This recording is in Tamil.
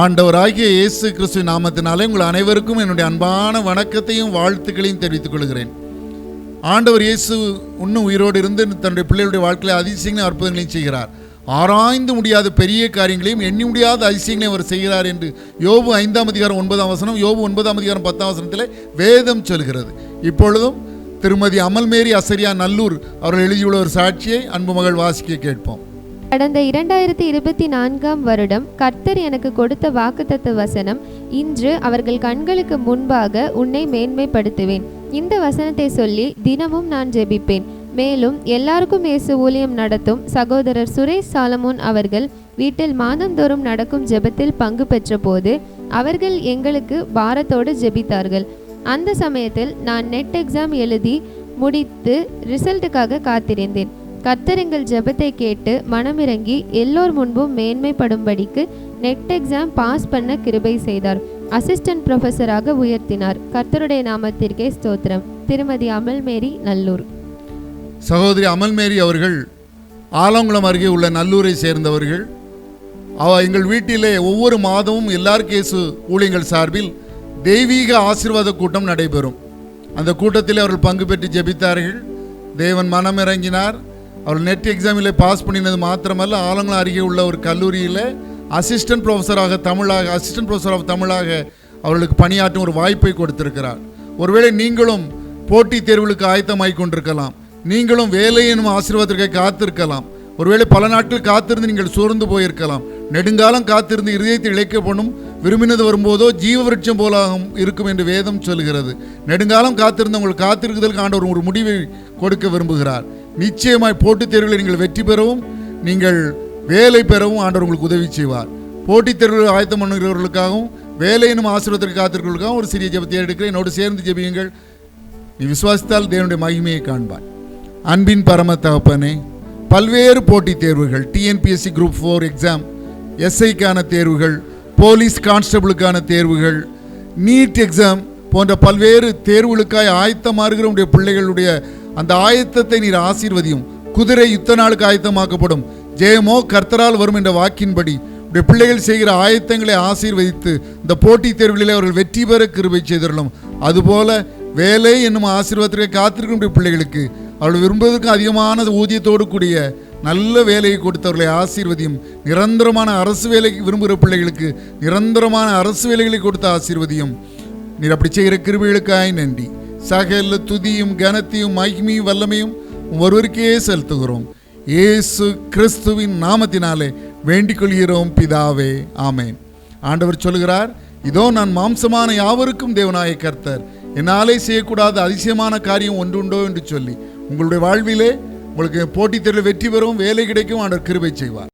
ஆண்டவராகிய இயேசு கிறிஸ்து நாமத்தினாலே உங்கள் அனைவருக்கும் என்னுடைய அன்பான வணக்கத்தையும் வாழ்த்துக்களையும் தெரிவித்துக் கொள்கிறேன். ஆண்டவர் இயேசு இன்னும் உயிரோடு இருந்து தன்னுடைய பிள்ளைகளுடைய வாழ்க்கையில் அதிசயங்களையும் அற்புதங்களையும் செய்கிறார். ஆராய்ந்து முடியாத பெரிய காரியங்களையும் எண்ணி முடியாத அதிசயங்களையும் அவர் செய்கிறார் என்று யோபு 5:9 யோபு 9:10 வேதம் சொல்கிறது. இப்பொழுதும் திருமதி அமல்மேரி அசரியா நல்லூர் அவர்கள் எழுதியுள்ள ஒரு சாட்சியை அன்பு மகள் வாசிக்க கேட்போம். கடந்த 2024 வருடம் கர்த்தர் எனக்கு கொடுத்த வாக்குத்தத்த வசனம், இன்று அவர்கள் கண்களுக்கு முன்பாக உன்னை மேன்மைப்படுத்துவேன். இந்த வசனத்தை சொல்லி தினமும் நான் ஜெபிப்பேன். மேலும் எல்லாருக்கும் இயேசு ஊழியம் நடத்தும் சகோதரர் சுரேஷ் சாலமோன் அவர்கள் வீட்டில் மாதந்தோறும் நடக்கும் ஜெபத்தில் பங்கு பெற்ற போது அவர்கள் எங்களுக்கு பாரத்தோடு ஜெபித்தார்கள். அந்த சமயத்தில் நான் நெட் எக்ஸாம் எழுதி முடித்து ரிசல்ட்டுக்காக காத்திருந்தேன். கர்த்தர் எங்கள் ஜெபத்தை கேட்டு மனமிறங்கி எல்லோர் முன்பும் மேன்மைப்படும்படிக்கு நெட் எக்ஸாம் பாஸ் பண்ண கிருபை செய்தார். அசிஸ்டன்ட் ப்ரொஃபஸராக உயர்த்தினார். கர்த்தருடைய நாமத்திற்கே ஸ்தோத்திரம். திருமதி அமல்மேரி நல்லூர். சகோதரி அமல்மேரி அவர்கள் ஆலங்குளம் அருகே உள்ள நல்லூரை சேர்ந்தவர்கள். எங்கள் வீட்டிலே ஒவ்வொரு மாதமும் எல்லாருக்கும் இயேசு ஊழியங்கள் சார்பில் தெய்வீக ஆசீர்வாத கூட்டம் நடைபெறும். அந்த கூட்டத்தில் அவர்கள் பங்கு பெற்று ஜெபித்தார்கள். தேவன் மனமிறங்கினார். அவர்கள் நெட் எக்ஸாமில் பாஸ் பண்ணினது மாத்திரமல்ல, ஆலங்குளம் அருகே உள்ள ஒரு கல்லூரியில் அசிஸ்டன்ட் ப்ரொஃபஸர் ஆஃப் தமிழாக அவர்களுக்கு பணியாற்றும் ஒரு வாய்ப்பை கொடுத்திருக்கிறார். ஒருவேளை நீங்களும் போட்டித் தேர்வுகளுக்கு ஆயத்தமாகிக் கொண்டிருக்கலாம். நீங்களும் வேலை எனும் ஆசீர்வாதத்திற்கு காத்திருக்கலாம். ஒருவேளை பல நாட்கள் காத்திருந்து நீங்கள் சோர்ந்து போயிருக்கலாம். நெடுங்காலம் காத்திருந்து இருதயத்தை இழைக்கப்படும் விரும்பினது வரும்போதோ ஜீவ விருட்சம் போல இருக்கும் என்று வேதம் சொல்கிறது. நெடுங்காலம் காத்திருந்து உங்கள் காத்திருக்குதலுக்கு ஆண்டவர் ஒரு முடிவை கொடுக்க விரும்புகிறார். நிச்சயமாய் போட்டித் தேர்வுகளில் நீங்கள் வெற்றி பெறவும் நீங்கள் வேலை பெறவும் ஆண்டவர் உங்களுக்கு உதவி செய்வார். போட்டித் தேர்வுகள் ஆயத்தம் பண்ணுகிறவர்களுக்காகவும் வேலை எனும் ஆசீர்வாதத்திற்கு காத்திருக்கிறவர்களுக்காகவும் ஒரு சிறிய ஜெபத்தை எடுக்கிறேன். என்னோடு சேர்ந்து ஜெபியுங்கள். நீ விசுவாசித்தால் தேவனுடைய மகிமையை காண்பாய். அன்பின் பரம தகப்பனே, பல்வேறு போட்டித் தேர்வுகள், டிஎன்பிஎஸ்சி குரூப் 4 எக்ஸாம், எஸ்ஐக்கான தேர்வுகள், போலீஸ் கான்ஸ்டபிளுக்கான தேர்வுகள், நீட் எக்ஸாம் போன்ற பல்வேறு தேர்வுகளுக்காய் ஆயத்தமாகிற உடைய பிள்ளைகளுடைய அந்த ஆயத்தத்தை நீர் ஆசீர்வதியும். குதிரை யுத்த நாளுக்கு ஆயத்தமாக்கப்படும், ஜெயமோ கர்த்தரால் வரும் என்ற வாக்கின்படி உடைய பிள்ளைகள் செய்கிற ஆயத்தங்களை ஆசீர்வதித்து இந்த போட்டித் தேர்வுகளில் அவர்கள் வெற்றி பெற கிருபை செய்தருளும். அதுபோல வேலை என்னும் ஆசீர்வாதத்திற்கு காத்திருக்கின்ற பிள்ளைகளுக்கு அவர்கள் விரும்புவதற்கு அதிகமான ஊதியத்தோடு கூடிய நல்ல வேலையை கொடுத்தவர்களை ஆசீர்வதியும். நிரந்தரமான அரசு வேலைக்கு விரும்புகிற பிள்ளைகளுக்கு நிரந்தரமான அரசு வேலைகளை கொடுத்த ஆசீர்வதியும். நீர் அப்படி செய்கிற கிருபைகளுக்காய் நன்றி. சகல துதியும் கனத்தையும் மகிமையும் வல்லமையும் ஒருவருக்கே செலுத்துகிறோம். இயேசு கிறிஸ்துவின் நாமத்தினாலே வேண்டிக் கொள்கிறோம் பிதாவே, ஆமேன். ஆண்டவர் சொல்கிறார், இதோ நான் மாம்சமான யாவருக்கும் தேவனாய கர்த்தர், என்னாலே செய்யக்கூடாத அதிசயமான காரியம் ஒன்று உண்டோ என்று சொல்லி உங்களுடைய வாழ்விலே உங்களுக்கு போட்டித் தேர்வில் வெற்றி பெறவும் வேலை கிடைக்கும் ஆண்டவர் கிருபை செய்வார்.